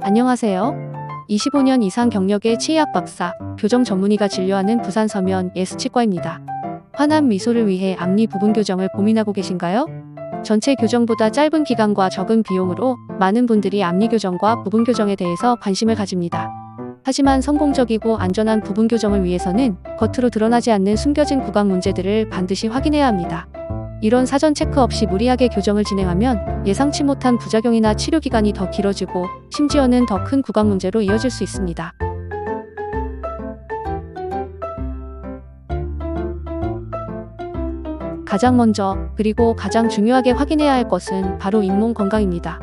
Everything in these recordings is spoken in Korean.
안녕하세요. 25년 이상 경력의 치의학 박사, 교정 전문의가 진료하는 부산 서면 예스치과입니다. 환한 미소를 위해 앞니 부분 교정을 고민하고 계신가요? 전체 교정보다 짧은 기간과 적은 비용으로 많은 분들이 앞니 교정과 부분 교정에 대해서 관심을 가집니다. 하지만 성공적이고 안전한 부분 교정을 위해서는 겉으로 드러나지 않는 숨겨진 구강 문제들을 반드시 확인해야 합니다. 이런 사전 체크 없이 무리하게 교정을 진행하면 예상치 못한 부작용이나 치료 기간이 더 길어지고 심지어는 더 큰 구강 문제로 이어질 수 있습니다. 가장 먼저, 그리고 가장 중요하게 확인해야 할 것은 바로 잇몸 건강입니다.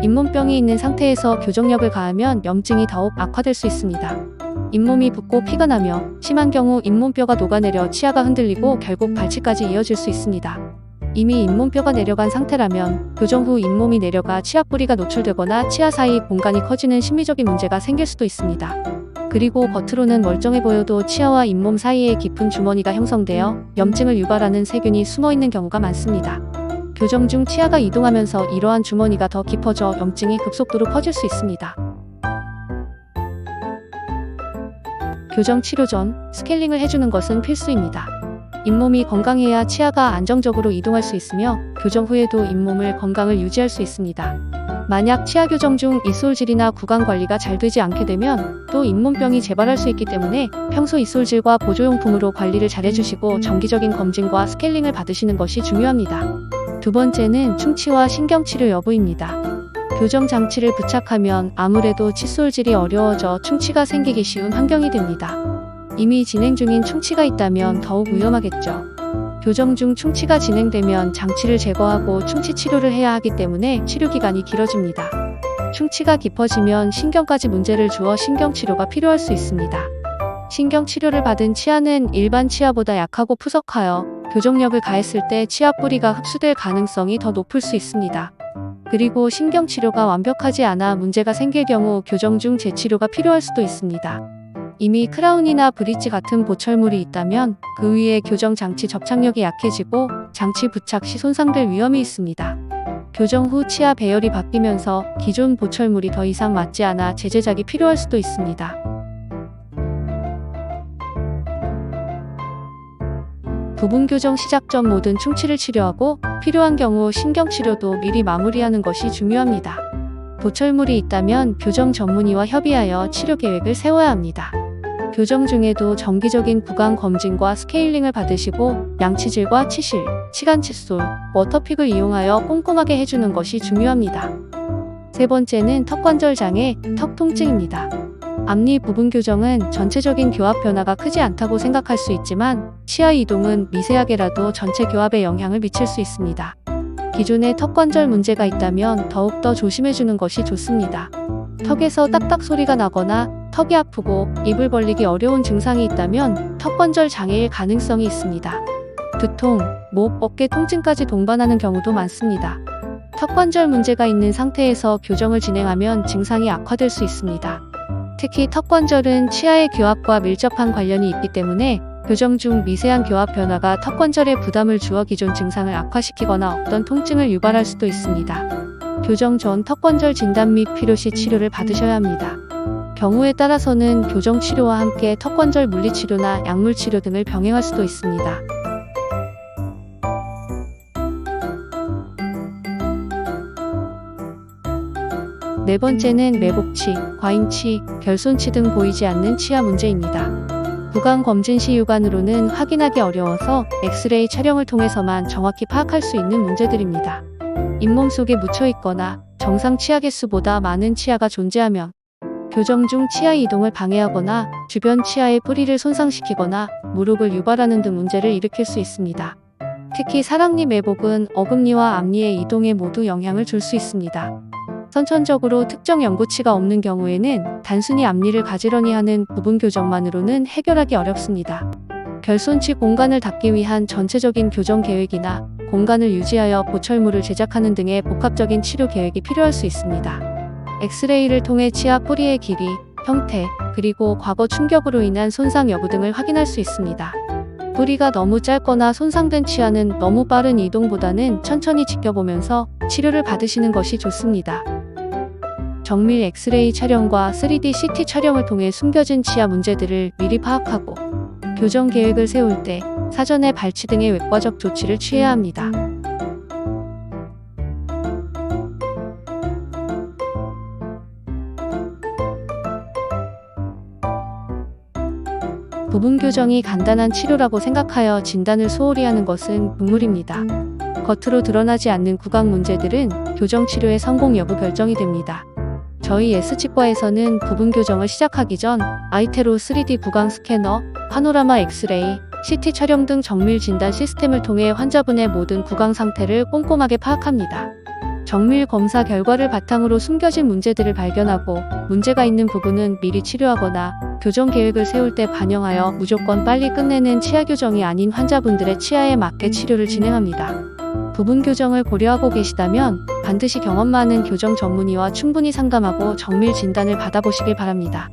잇몸병이 있는 상태에서 교정력을 가하면 염증이 더욱 악화될 수 있습니다. 잇몸이 붓고 피가 나며 심한 경우 잇몸뼈가 녹아내려 치아가 흔들리고 결국 발치까지 이어질 수 있습니다. 이미 잇몸뼈가 내려간 상태라면 교정 후 잇몸이 내려가 치아 뿌리가 노출되거나 치아 사이 공간이 커지는 심리적인 문제가 생길 수도 있습니다. 그리고 겉으로는 멀쩡해 보여도 치아와 잇몸 사이에 깊은 주머니가 형성되어 염증을 유발하는 세균이 숨어있는 경우가 많습니다. 교정 중 치아가 이동하면서 이러한 주머니가 더 깊어져 염증이 급속도로 퍼질 수 있습니다. 교정 치료 전 스케일링을 해주는 것은 필수입니다. 잇몸이 건강해야 치아가 안정적으로 이동할 수 있으며 교정 후에도 잇몸을 건강을 유지할 수 있습니다. 만약 치아 교정 중 입술질이나 구강 관리가 잘 되지 않게 되면 또 잇몸병이 재발할 수 있기 때문에 평소 입술질과 보조용품으로 관리를 잘 해주시고 정기적인 검진과 스케일링을 받으시는 것이 중요합니다. 두 번째는 충치와 신경치료 여부입니다. 교정 장치를 부착하면 아무래도 칫솔질이 어려워져 충치가 생기기 쉬운 환경이 됩니다. 이미 진행 중인 충치가 있다면 더욱 위험하겠죠. 교정 중 충치가 진행되면 장치를 제거하고 충치 치료를 해야 하기 때문에 치료 기간이 길어집니다. 충치가 깊어지면 신경까지 문제를 주어 신경치료가 필요할 수 있습니다. 신경치료를 받은 치아는 일반 치아보다 약하고 푸석하여 교정력을 가했을 때 치아 뿌리가 흡수될 가능성이 더 높을 수 있습니다. 그리고 신경치료가 완벽하지 않아 문제가 생길 경우 교정 중 재치료가 필요할 수도 있습니다. 이미 크라운이나 브릿지 같은 보철물이 있다면 그 위에 교정 장치 접착력이 약해지고 장치 부착 시 손상될 위험이 있습니다. 교정 후 치아 배열이 바뀌면서 기존 보철물이 더 이상 맞지 않아 재제작이 필요할 수도 있습니다. 부분 교정 시작 전 모든 충치를 치료하고 필요한 경우 신경치료도 미리 마무리하는 것이 중요합니다. 보철물이 있다면 교정 전문의와 협의하여 치료 계획을 세워야 합니다. 교정 중에도 정기적인 구강 검진과 스케일링을 받으시고 양치질과 치실, 치간 칫솔, 워터픽을 이용하여 꼼꼼하게 해주는 것이 중요합니다. 세 번째는 턱관절 장애, 턱 통증입니다. 앞니 부분 교정은 전체적인 교합 변화가 크지 않다고 생각할 수 있지만 치아 이동은 미세하게라도 전체 교합에 영향을 미칠 수 있습니다. 기존에 턱관절 문제가 있다면 더욱더 조심해주는 것이 좋습니다. 턱에서 딱딱 소리가 나거나 턱이 아프고 입을 벌리기 어려운 증상이 있다면 턱관절 장애일 가능성이 있습니다. 두통, 목, 어깨 통증까지 동반하는 경우도 많습니다. 턱관절 문제가 있는 상태에서 교정을 진행하면 증상이 악화될 수 있습니다. 특히 턱관절은 치아의 교합과 밀접한 관련이 있기 때문에 교정 중 미세한 교합 변화가 턱관절에 부담을 주어 기존 증상을 악화시키거나 없던 통증을 유발할 수도 있습니다. 교정 전 턱관절 진단 및 필요시 치료를 받으셔야 합니다. 경우에 따라서는 교정 치료와 함께 턱관절 물리치료나 약물치료 등을 병행할 수도 있습니다. 네 번째는 매복치, 과잉치, 결손치 등 보이지 않는 치아 문제입니다. 구강 검진 시 육안으로는 확인하기 어려워서 엑스레이 촬영을 통해서만 정확히 파악할 수 있는 문제들입니다. 잇몸 속에 묻혀 있거나 정상 치아 개수보다 많은 치아가 존재하면 교정 중 치아 이동을 방해하거나 주변 치아의 뿌리를 손상시키거나 물혹을 유발하는 등 문제를 일으킬 수 있습니다. 특히 사랑니 매복은 어금니와 앞니의 이동에 모두 영향을 줄 수 있습니다. 선천적으로 특정 연고치가 없는 경우에는 단순히 앞니를 가지런히 하는 부분 교정만으로는 해결하기 어렵습니다. 결손치 공간을 닦기 위한 전체적인 교정 계획이나 공간을 유지하여 보철물을 제작하는 등의 복합적인 치료 계획이 필요할 수 있습니다. 엑스레이를 통해 치아 뿌리의 길이, 형태, 그리고 과거 충격으로 인한 손상 여부 등을 확인할 수 있습니다. 뿌리가 너무 짧거나 손상된 치아는 너무 빠른 이동보다는 천천히 지켜보면서 치료를 받으시는 것이 좋습니다. 정밀 엑스레이 촬영과 3D CT 촬영을 통해 숨겨진 치아 문제들을 미리 파악하고 교정 계획을 세울 때 사전에 발치 등의 외과적 조치를 취해야 합니다. 부분 교정이 간단한 치료라고 생각하여 진단을 소홀히 하는 것은 국룰입니다. 겉으로 드러나지 않는 구강 문제들은 교정 치료의 성공 여부 결정이 됩니다. 저희 S치과에서는 부분 교정을 시작하기 전 아이테로 3D 구강 스캐너, 파노라마 엑스레이, CT 촬영 등 정밀 진단 시스템을 통해 환자분의 모든 구강 상태를 꼼꼼하게 파악합니다. 정밀 검사 결과를 바탕으로 숨겨진 문제들을 발견하고 문제가 있는 부분은 미리 치료하거나 교정 계획을 세울 때 반영하여 무조건 빨리 끝내는 치아 교정이 아닌 환자분들의 치아에 맞게 치료를 진행합니다. 부분 교정을 고려하고 계시다면 반드시 경험 많은 교정 전문의와 충분히 상담하고 정밀 진단을 받아보시길 바랍니다.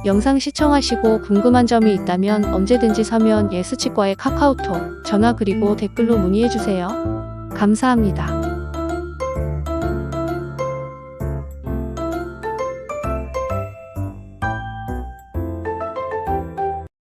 영상 시청하시고 궁금한 점이 있다면 언제든지 서면 S치과의 카카오톡, 전화 그리고 댓글로 문의해주세요. 감사합니다.